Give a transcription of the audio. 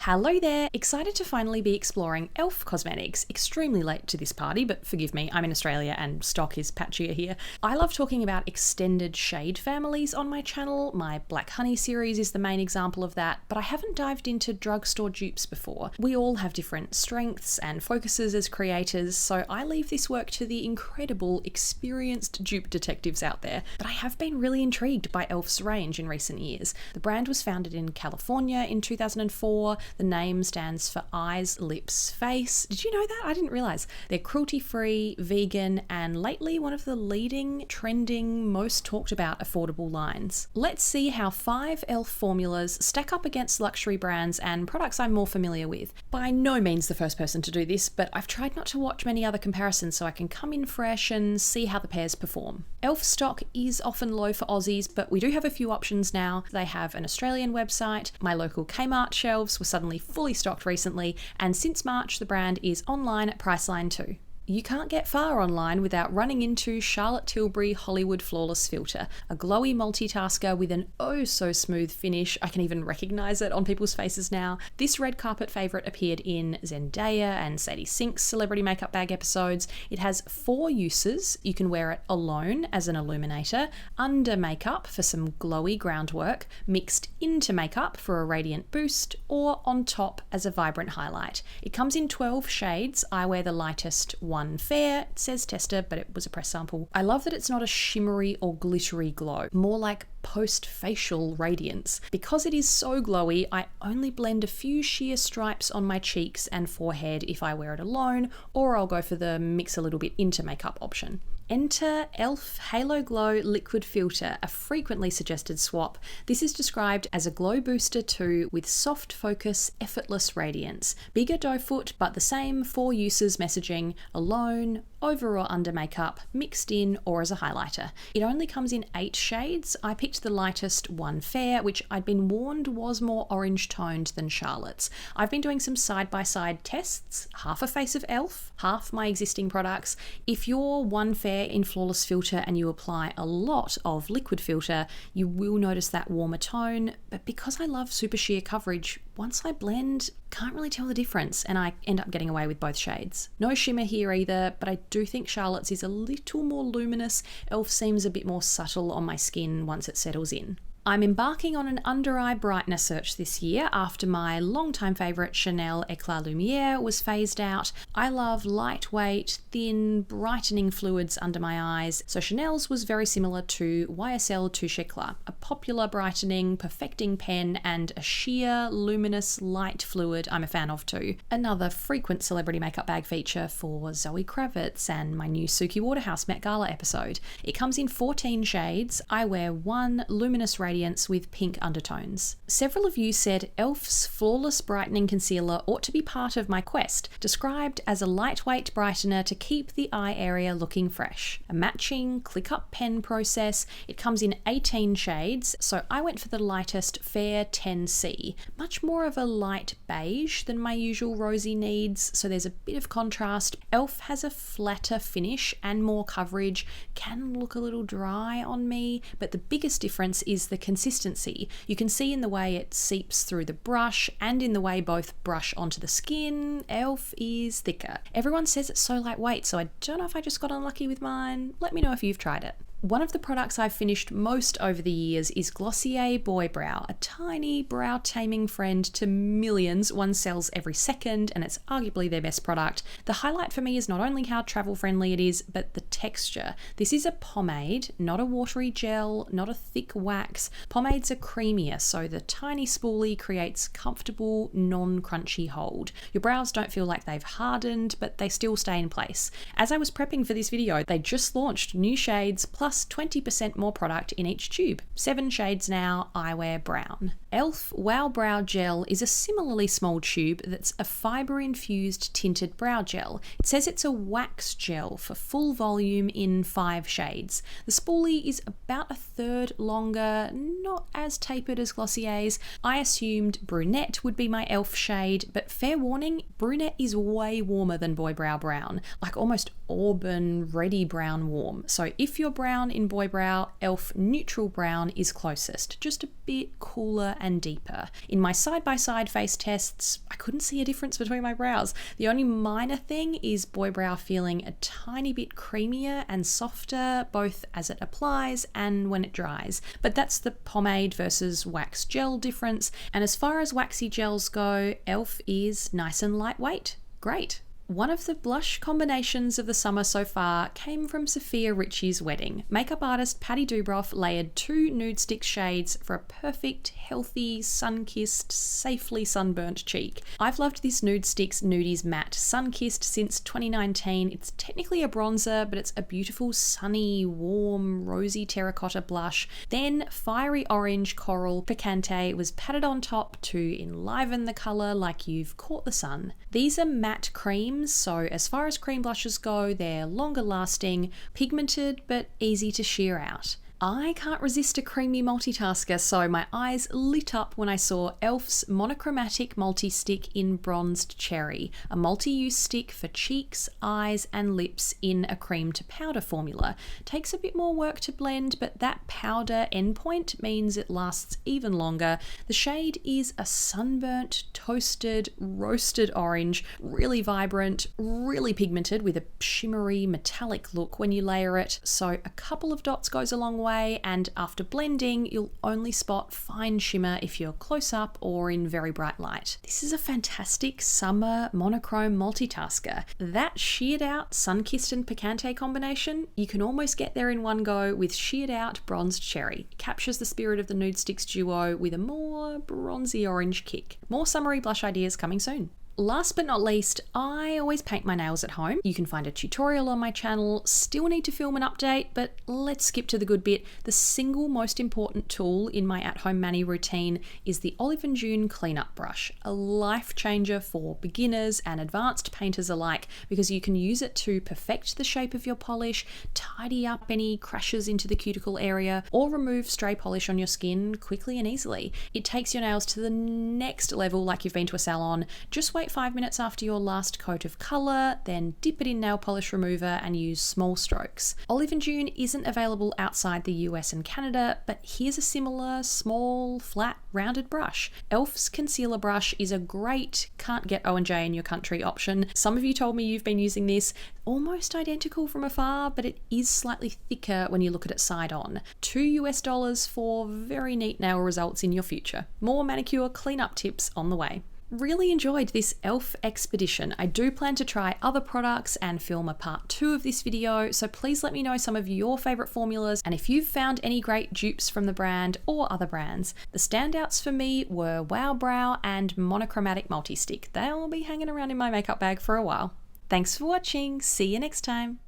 Hello there! Excited to finally be exploring e.l.f. cosmetics. Extremely late to this party, but forgive me, I'm in Australia and stock is patchier here. I love talking about extended shade families on my channel. My Black Honey series is the main example of that, but I haven't dived into Drugstore Dupes before. We all have different strengths and focuses as creators, so I leave this work to the incredible, experienced dupe detectives out there. But I have been really intrigued by e.l.f.'s range in recent years. The brand was founded in California in 2004. The name stands for eyes, lips, face. Did you know that? I didn't realise. They're cruelty-free, vegan, and lately one of the leading, trending, most talked about affordable lines. Let's see how 5 e.l.f. formulas stack up against luxury brands and products I'm more familiar with. By no means the first person to do this, but I've tried not to watch many other comparisons so I can come in fresh and see how the pairs perform. e.l.f. stock is often low for Aussies, but we do have a few options now. They have an Australian website. My local Kmart shelves were suddenly fully stocked recently, and since March the brand is online at Priceline too. You can't get far online without running into Charlotte Tilbury Hollywood Flawless Filter, a glowy multitasker with an oh-so-smooth finish. I can even recognise it on people's faces now. This red carpet favourite appeared in Zendaya and Sadie Sink's celebrity makeup bag episodes. It has 4 uses. You can wear it alone as an illuminator, under makeup for some glowy groundwork, mixed into makeup for a radiant boost, or on top as a vibrant highlight. It comes in 12 shades. I wear the lightest one fair, it says tester, but it was a press sample. I love that it's not a shimmery or glittery glow, more like post-facial radiance. Because it is so glowy, I only blend a few sheer stripes on my cheeks and forehead if I wear it alone, or I'll go for the mix a little bit into makeup option. Enter e.l.f. Halo Glow Liquid Filter, a frequently suggested swap. This is described as a glow booster too, with soft focus, effortless radiance. Bigger doe foot, but the same 4 uses messaging, alone, over or under makeup, mixed in, or as a highlighter. It only comes in 8 shades. I picked the lightest one fair, which I'd been warned was more orange toned than Charlotte's. I've been doing some side-by-side tests, half a face of e.l.f., half my existing products. If you're one fair in Flawless Filter and you apply a lot of liquid filter, you will notice that warmer tone, but because I love super sheer coverage, once I blend, can't really tell the difference, and I end up getting away with both shades. No shimmer here either, but I do think Charlotte's is a little more luminous. e.l.f. seems a bit more subtle on my skin once it settles in. I'm embarking on an under-eye brightener search this year after my longtime favourite Chanel Eclat Lumiere was phased out. I love lightweight, thin, brightening fluids under my eyes, so Chanel's was very similar to YSL Touche Eclat, a popular brightening, perfecting pen and a sheer, luminous, light fluid I'm a fan of too. Another frequent celebrity makeup bag feature for Zoe Kravitz and my new Suki Waterhouse Met Gala episode. It comes in 14 shades. I wear one luminous radiance with pink undertones. Several of you said e.l.f.'s Flawless Brightening Concealer ought to be part of my quest, described as a lightweight brightener to keep the eye area looking fresh. A matching click-up pen process. It comes in 18 shades, so I went for the lightest Fair 10C. Much more of a light beige than my usual rosy needs, so there's a bit of contrast. e.l.f. has a flatter finish and more coverage, can look a little dry on me, but the biggest difference is the consistency. You can see in the way it seeps through the brush and in the way both brush onto the skin. e.l.f. is thicker. Everyone says it's so lightweight, so I don't know if I just got unlucky with mine. Let me know if you've tried it. One of the products I've finished most over the years is Glossier Boy Brow, a tiny brow taming friend to millions. One sells every second and it's arguably their best product. The highlight for me is not only how travel friendly it is, but the texture. This is a pomade, not a watery gel, not a thick wax. Pomades are creamier, so the tiny spoolie creates comfortable, non-crunchy hold. Your brows don't feel like they've hardened, but they still stay in place. As I was prepping for this video, they just launched new shades plus 20% more product in each tube. 7 shades now. I wear brown. e.l.f. Wow Brow Gel is a similarly small tube that's a fibre-infused tinted brow gel. It says it's a wax gel for full volume in 5 shades. The spoolie is about a third longer, not as tapered as Glossier's. I assumed brunette would be my e.l.f. shade, but fair warning, brunette is way warmer than Boy Brow Brown. Like almost auburn, reddy brown warm. So if you're brown in boy brow, e.l.f. neutral brown is closest, just a bit cooler and deeper. In my side-by-side face tests, I couldn't see a difference between my brows. The only minor thing is boy brow feeling a tiny bit creamier and softer, both as it applies and when it dries. But that's the pomade versus wax gel difference. And as far as waxy gels go, e.l.f. is nice and lightweight. Great. One of the blush combinations of the summer so far came from Sophia Richie's wedding. Makeup artist Patty Dubroff layered 2 nude stick shades for a perfect, healthy, sun-kissed, safely sunburnt cheek. I've loved this Nude Sticks Nudies Matte Sun-Kissed since 2019. It's technically a bronzer, but it's a beautiful, sunny, warm, rosy terracotta blush. Then Fiery Orange Coral Picante was patted on top to enliven the colour like you've caught the sun. These are matte creams, so as far as cream blushes go, they're longer lasting, pigmented, but easy to sheer out. I can't resist a creamy multitasker, so my eyes lit up when I saw e.l.f.'s monochromatic multi-stick in Bronzed Cherry, a multi-use stick for cheeks, eyes and lips in a cream to powder formula. Takes a bit more work to blend, but that powder endpoint means it lasts even longer. The shade is a sunburnt, toasted, roasted orange, really vibrant, really pigmented with a shimmery metallic look when you layer it, so a couple of dots goes a long way. And after blending, you'll only spot fine shimmer if you're close up or in very bright light. This is a fantastic summer monochrome multitasker. That sheared out sun-kissed and picante combination, you can almost get there in one go with sheared out Bronzed Cherry. It captures the spirit of the Nude Sticks duo with a more bronzy orange kick. More summery blush ideas coming soon. Last but not least, I always paint my nails at home. You can find a tutorial on my channel. Still need to film an update, but let's skip to the good bit. The single most important tool in my at-home mani routine is the Olive & June cleanup brush, a life changer for beginners and advanced painters alike, because you can use it to perfect the shape of your polish, tidy up any crashes into the cuticle area, or remove stray polish on your skin quickly and easily. It takes your nails to the next level like you've been to a salon. Just wait 5 minutes after your last coat of colour, then dip it in nail polish remover and use small strokes. Olive & June isn't available outside the US and Canada, but here's a similar, small, flat, rounded brush. e.l.f.'s concealer brush is a great can't get O&J in your country option. Some of you told me you've been using this. Almost identical from afar, but it is slightly thicker when you look at it side on. $2 for very neat nail results in your future. More manicure cleanup tips on the way. Really enjoyed this e.l.f. expedition. I do plan to try other products and film a part 2 of this video, so please let me know some of your favourite formulas and if you've found any great dupes from the brand or other brands. The standouts for me were Wow Brow and Monochromatic Multi-Stick. They'll be hanging around in my makeup bag for a while. Thanks for watching, see you next time.